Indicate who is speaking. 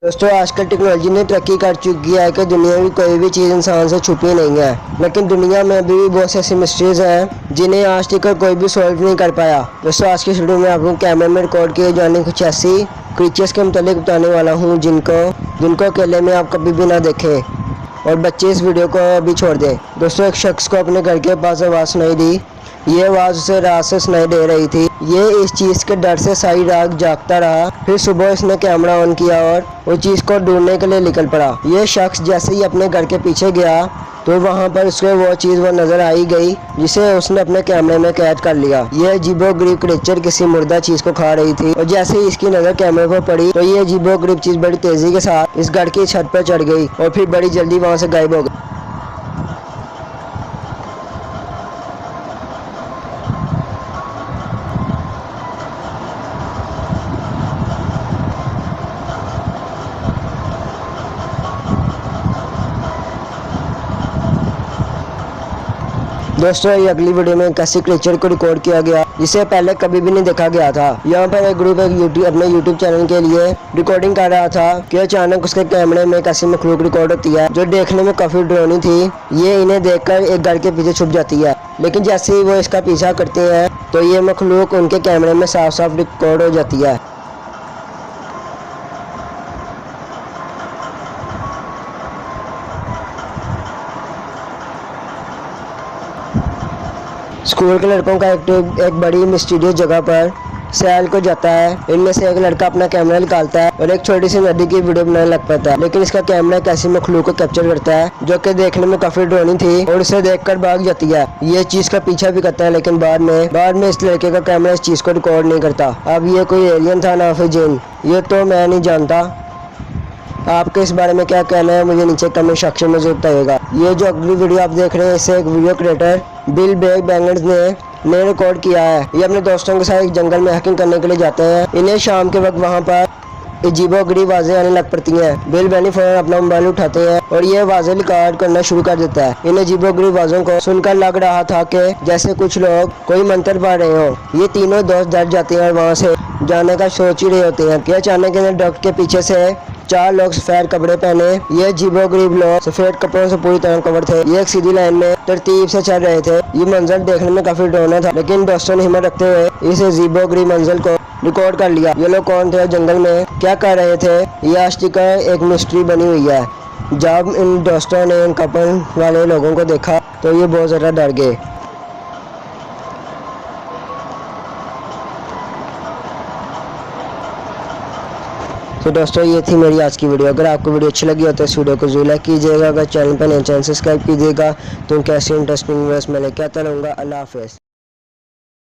Speaker 1: दोस्तों आजकल टेक्नोलॉजी ने तरक्की कर चुकी है कि दुनिया की कोई भी चीज़ इंसान से छुपी नहीं है, लेकिन दुनिया में अभी भी बहुत सी ऐसी मिस्ट्रीज हैं जिन्हें आज तक कोई भी सॉल्व नहीं कर पाया। दोस्तों आज की वीडियो में आपको कैमरे में रिकॉर्ड किए जाने कुछ ऐसी क्रीचर्स के मुतालिक बताने वाला हूँ जिनको अकेले में आप कभी भी ना देखें और बच्चे इस वीडियो को अभी छोड़ दें। दोस्तों एक शख्स को अपने घर के पास आवाज़ सुनाई दी। ये आवाज़ उसे रात से सुनाई दे रही थी। ये इस चीज़ के डर से सारी रात जागता रहा। फिर सुबह इसने कैमरा ऑन किया और उस चीज़ को ढूंढने के लिए निकल पड़ा। ये शख्स जैसे ही अपने घर के पीछे गया तो वहाँ पर उसको वो चीज़ नज़र आई गई जिसे उसने अपने कैमरे में कैद कर लिया। ये अजीबोगरीब क्रिएचर किसी मुर्दा चीज़ को खा रही थी और जैसे ही इसकी नज़र कैमरे पर पड़ी तो ये अजीबोगरीब चीज़ बड़ी तेज़ी के साथ इस घर की छत पर चढ़ गई और फिर बड़ी जल्दी वहाँ से गायब हो गई। दोस्तों ये अगली वीडियो में कैसे क्रिएचर को रिकॉर्ड किया गया जिसे पहले कभी भी नहीं देखा गया था। यहाँ पर एक ग्रुप अपने यूट्यूब चैनल के लिए रिकॉर्डिंग कर रहा था कि अचानक उसके कैमरे में एक ऐसी मखलूक रिकॉर्ड होती है जो देखने में काफ़ी डरावनी थी। ये इन्हें देखकर एक घर के पीछे छुप जाती है, लेकिन जैसे ही वो इसका पीछा करते हैं तो ये मखलूक उनके कैमरे में साफ साफ रिकॉर्ड हो जाती है। स्कूल के लड़कों का एक बड़ी मिस्टीरियस जगह पर सैर को जाता है। इनमें से एक लड़का अपना कैमरा निकालता है और एक छोटी सी नदी की वीडियो बनाने लग पाता है, लेकिन इसका कैमरा एक ऐसी मखलूक को कैप्चर करता है जो कि देखने में काफी डरावनी थी और उसे देखकर भाग जाती है। ये चीज का पीछा भी करता है, लेकिन बाद में इस लड़के का कैमरा इस चीज को रिकॉर्ड नहीं करता। अब ये कोई एलियन था ना फिर जिन, ये तो मैं नहीं जानता। आपके इस बारे में क्या कहना है मुझे नीचे कमेंट सेक्शन में जरूर बताइएगा। ये जो अगली वीडियो आप देख रहे हैं इसे एक वीडियो क्रिएटर बिल बैंगर्स ने रिकॉर्ड किया है। ये अपने दोस्तों के साथ एक जंगल में हैकिंग करने के लिए जाते हैं। इन्हें शाम के वक्त वहाँ पर अजीबोगरीब आवाज़ें आने लग पड़ती हैं। बिल बेनी फौरन अपना मोबाइल उठाते हैं और ये आवाज़ें रिकॉर्ड करना शुरू कर देता है। इन अजीबोगरीब आवाज़ों को सुनकर लग रहा था कि जैसे कुछ लोग कोई मंत्र पढ़ रहे हो। ये तीनों दोस्त डर जाते हैं और वहाँ से जाने का सोच ही रहे होते हैं कि अचानक इन्हें डॉक्टर के पीछे से 4 लोग सफेद कपड़े पहने। ये अजीबोगरीब लोग सफेद कपड़ों से पूरी तरह कवर थे। ये एक सीधी लाइन में तरतीब से चल रहे थे। ये मंजर देखने में काफी डरावना था, लेकिन दोस्तों ने हिम्मत रखते हुए इस अजीबोगरीब मंजर को रिकॉर्ड कर लिया। ये लोग कौन थे, जंगल में क्या कर रहे थे, ये आज तक एक मिस्ट्री बनी हुई है। जब इन दोस्तों ने इन कपल वाले लोगों को देखा तो ये बहुत ज़्यादा डर गए। तो दोस्तों ये थी मेरी आज की वीडियो। अगर आपको वीडियो अच्छी लगी हो तो इस वीडियो को जरूर लाइक कीजिएगा। अगर चैनल पर नए चैनल सब्सक्राइब कीजिएगा तो कैसे इंटरेस्टिंग वीडियोस मैं लेकर आता रहूँगा। अल्लाह हाफ़िज़।